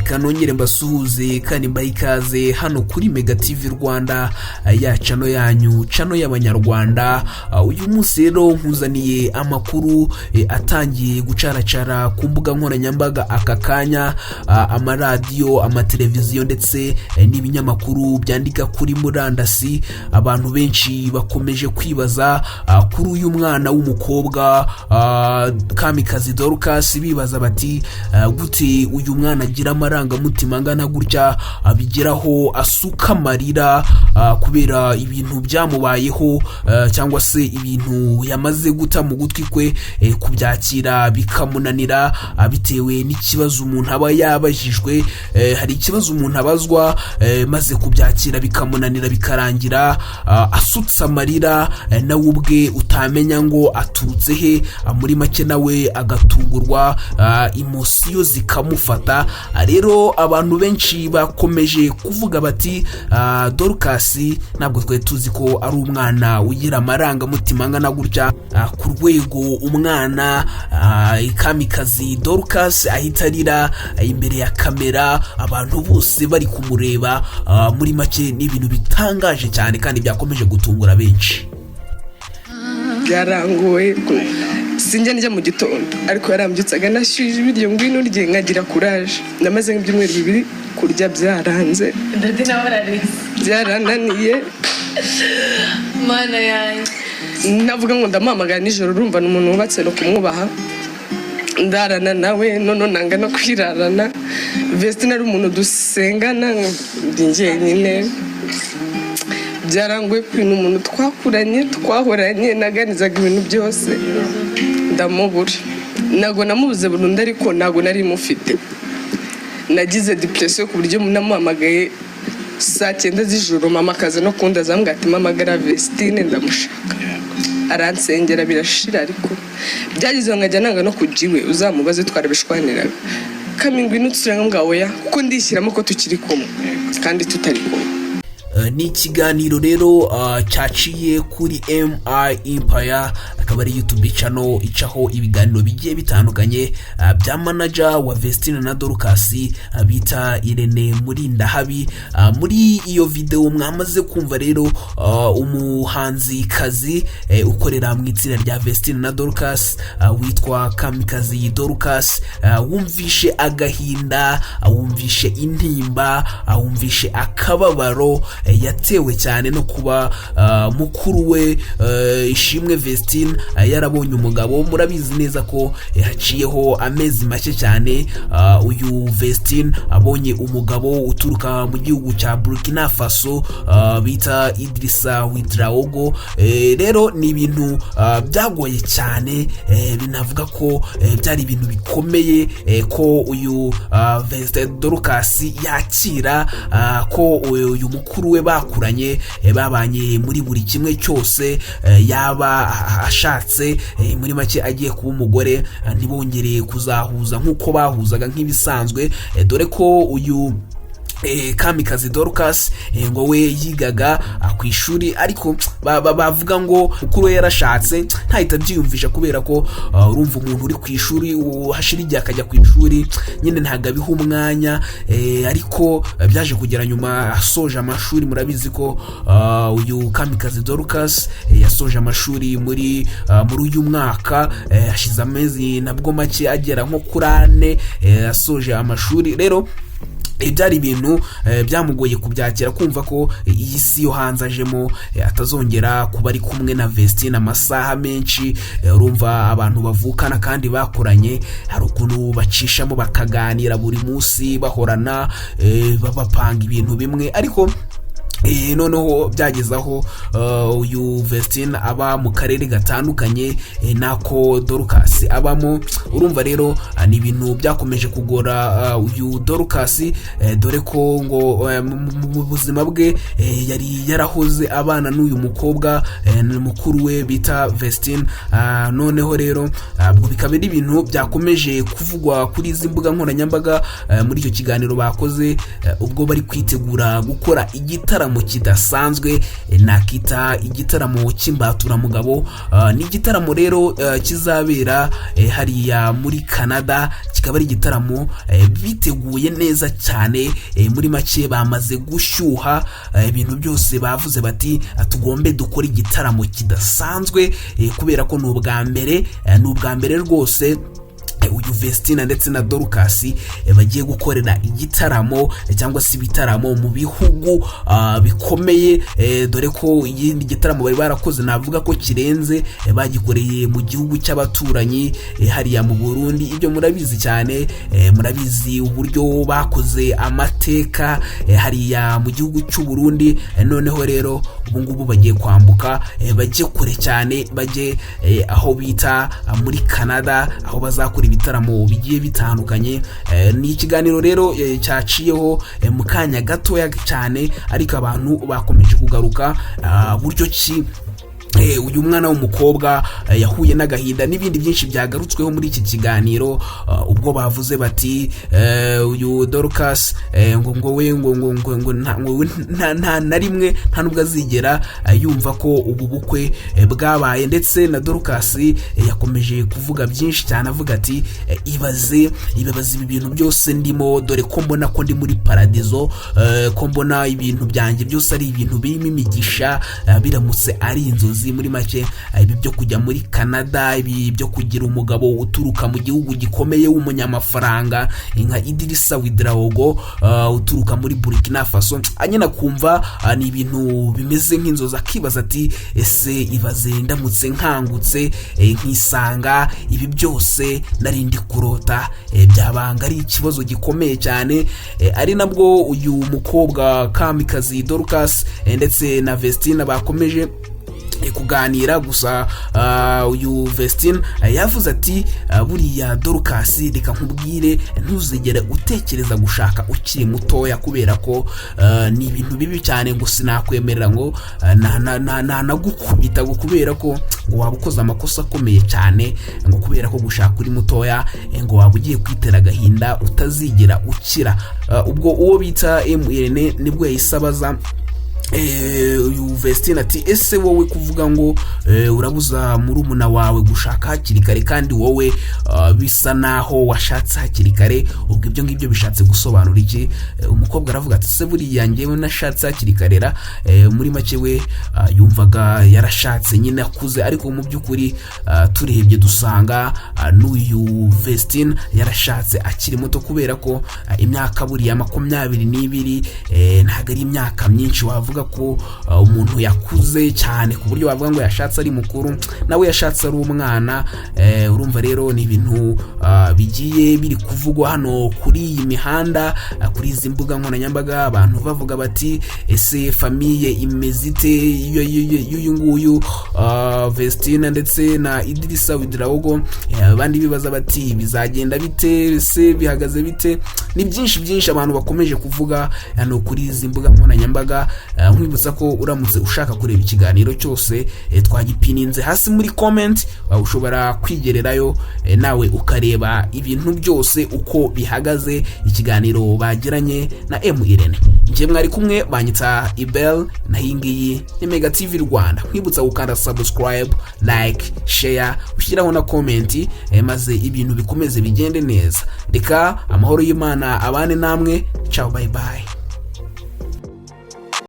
reka nongere mbasuhuze kandi mbahe ikaze hano kuri Mega TV Rwanda, ya chano yanyu, chano y'abanyarwanda. Uyu munsi rero nkuzaniye amakuru atangiye gucaracara ku mbuga nkoranyambaga aka kanya, amaradiyo, amateleviziyo ndetse n'ibinyamakuru byandika kuri murandasi. Abantu benshi bakomeje kwibaza kuri uyu mwana w'umukobwa Kamikazi Dorcas, bibaza bati gute uyu mwana agira amarangamutima angana gutya, abigeraho asuka amarira kubera ibintu byamubayeho, cyangwa se ibintu yamaze guta mu gutwi kwe, kubyakira bikamunanira bitewe n'ikibazo umuntu aba yabajijwe. Hari ikibazo umuntu abazwa maze kubyakira bikamunanira bikarangira asutse amarira, nawe ubwe utamenya ngo aturutse he, muri make nawe agatungurwa, imosiyo zikamufata. Rero abantu benshi bakomeje kuvuga bati Dorcas ntabwo twari tuzi ko ari umwana ugira amarangamutima angana gutya ku rwego umwana Kamikazi Dorcas ahita arira imbere ya kamera, abantu bose bari kumureba. Muri make ni ibintu bitangaje cyane kandi byakomeje gutungura benshi. Byarangoye sinjya njya mu gitondo, ariko yarambyutsaga nashyuje ibiryo ngwino urye, nkagira courage. Namaze nk'ibyumweru 2 kurya byaranze, ndetse nabararize byarananiye. Mana yanjye navuga ngo ndamamagana nijoro, urumva n'umuntu wubatse no kumwubaha, ndarana nawe none nanga no kwirarana. Vestine ari umuntu dusengana, ndi njyenyine. Byarangoye kwino umuntu twakuranye twahoranye, naganizaga ibintu byose ndamubura. Nago namubuze burundu, ariko nago nari mufite. Nagize depression ku buryo namuhamagaye saa 9 z'ijoro, mama akaza no kunda azambwira ati mama gara Vestine ndamushaka. Aransengera birashira, ariko byagize nkajya nanga no kujiwe, uzamubaze twarabishwaniraga. Kamingwi nutsiranga mbwawe ya kuko ndishyiramo ko tukiri kumwe kandi tutari kumwe. Ni ikiganiro rero cyaciye kuri MI Empire, akaba ari YouTube channel icaho ibiganiro bigiye bitandukanye bya manager wa Vestine na Dorcas bita Irene Murindahabi. Muri iyo video mwamaze kumva rero umuhanzi kazi ukorera mu itsinda rya Vestine na Dorcas witwa Kamikazi Dorcas, wumvishe agahinda, wumvishe intimba, wumvishe akababaro yatewe cyane no kuba mukuru we Ishimwe Vestine yarabonye umugabo. Murabizi neza ko haciyeho amezi make cyane uyu Vestine abonye umugabo uturuka mu gihugu cya Burkina Faso bita Idrissa Ouedraogo. Rero ni ibintu byagoye cyane, binavuga ko byari ibintu bikomeye ko uyu Vestine Dorcas yakira ko uyu mukuru we bakuranye, babanye muri buri kimwe cyose yaba ashatse. Muri make agiye kuba umugore, ntibongere kuzahuza nk'uko bahuzaga nk'ibisanzwe, dore ko uyu Kamikazi Dorcas ngo we yigaga ku ishuri, ariko bavuga ngo mukuru we yarashatse ntahita byiyumvisha, kubera ko urumva umuntu uri ku ishuri hashira igihe akajya ku ishuri nyine ntago abiha umwanya. Ariko byaje kugera nyuma asoje amashuri. Murabizi ko uyu Kamikazi Dorcas yasoje amashuri muri uyu mwaka, hashize amezi nabwo make agera nko kuri 4 asoje amashuri. Rero byari ibintu byamugoye kubyakira, kumva ko iyi si yo hanze ajemo atazongera kuba ari kumwe na Vestine amasaha menshi. Urumva abantu bavukana kandi bakuranye, hari ukuntu bacishamo bakaganira buri munsi bahorana, babapanga ibintu bimwe. Ariko noneho byagezaho uyu Vestine aba mu karere gatandukanye nako Dorcas abamo. Urumva rero ni ibintu byakomeje kugora uyu Dorcas, dore ko ngo mu buzima bwe yari yarahoze abana n'uyu mukobwa mukuru we bita Vestine. Noneho rero ubwo bikaba ari ibintu byakomeje kuvugwa kuri izi mbuga nkoranyambaga muri icyo kiganiro bakoze ubwo bari kwitegura gukora igitaramo igitaramo kidasanzwe nakita igitaramo cy'imbaturamugabo. Ni igitaramo rero kizabera hariya muri Canada, kikaba ari igitaramo biteguye neza cyane. Muri make bamaze gushyuha, ibintu byose bavuze bati tugombe dukora igitaramo kidasanzwe kubera ko ni ubwa mbere rwose uyu Vestina ndetse na Dorcas bagiye gukorera igitaramo cyangwa se ibitaramo mu bihugu bikomeye, dore ko igindi gitaramo bari barakoze navuga ko kirenze bagikoreye mu gihugu cy'abaturanyi hariya mu Burundi. Ibyo murabizi cyane, murabizi uburyo bakoze amateka hariya mu gihugu cy'u Burundi. Noneho rero ubu ngubu bagiye kwambuka bajye kure cyane, bajye aho bita muri Canada, aho bazakora ibitaramo bigiye bitandukanye. Ni ikiganiro rero cyaciyeho mu kanya gatoya cyane, ariko abantu bakomeje kugaruka buryo ki uyu mwana w'umukobwa yahuye n'agahinda n'ibindi byinshi byagarutsweho muri iki kiganiro, ubwo bavuze bati uyu Dorcas ngo we nta na rimwe nta nubwo azigera yumva ko ubu bukwe bwabaye. Ndetse na Dorcas yakomeje kuvuga byinshi cyane, avuga ati ibaze ibi bintu byose ndimo, dore ko mbona ko ndi muri paradizo, ko mbona ibintu byanjye byose ari ibintu birimo imigisha, biramutse ari inzozi. Muri make ibi byo kujya muri Canada, ibi byo kugira umugabo uturuka mu gihugu gikomeye w'umunyamafaranga nka Idrissa Ouedraogo uturuka muri Burkina Faso, anyina kumva ni ibintu bimeze nk'inzozi, akibaza ati ese ibaze ndamutse nkangutse nkisanga ibi byose narindi kurota, byabanga ari ikibazo gikomeye cyane. Ari nabwo uyu mukobwa kamikazi Dorcas ndetse na Vestina bakomeje kuganira. Gusa uyu Vestina yavuze ati buriya Dorcas, reka nkubwire ntuzigere utekereza gushaka ukiri mutoya, kubera ko ni ibintu bibi cyane, ngo sinakwemerera ngo nagukubita, kubera ko ngo waba ukoze amakosa akomeye cyane, ngo kubera ko gushaka uri mutoya ngo waba ugiye kwitera agahinda utazigera ukira. Ubwo uwo bita MN nibwo yayisabaza uyu Vestina ati ese wowe kuvuga ngo urabuza murumuna wawe gushaka hakiri kare, kandi wowe bisa naho washatse hakiri kare, ubwo ibyo ngibyo bishatse gusobanura iki? Umukobwa aravuga ati se buriya njyewe nashatse hakiri karera. Muri make we yumvaga yarashatse nyine akuze, ariko mu by'ukuri turebye dusanga n'uyu Vestina yarashatse akiri muto, kubera ko imyaka buriya 22 ntabwo ari imyaka myinshi wavuga ko umuntu yakuze cyane ku buryo bavuga ngo yashatse ari mukuru, nawe yashatse ari umwana. Urumva rero ni ibintu bigiye biri kuvugwa hano kuri iyi mihanda, kuri izi mbuga nkoranyambaga, abantu bavuga bati ese famiye imeze ite y'uyu nguyu Vestina ndetse na Idrissa Ouedraogo. Abandi bibaza bati bizagenda bite, se bihagaze bite? Ni byinshi abantu bakomeje kuvuga hano kuri izi mbuga nkoranyambaga. Nkwibutsa ko uramutse ushaka kureba ikiganiro cyose twagipininze hasi muri comment, ushobora kwigererayo nawe ukareba ibintu byose uko bihagaze, ikiganiro bagiranye na MN. Nje mwari kumwe, banyita Ibel, na hingiyi ni Mega TV Rwanda. Nkwibutsa gukanda subscribe, like, share, ushyiraho na comment, maze ibintu bikomeze bigende neza. Reka amahoro y'Imana abane namwe. Ciao, bye bye.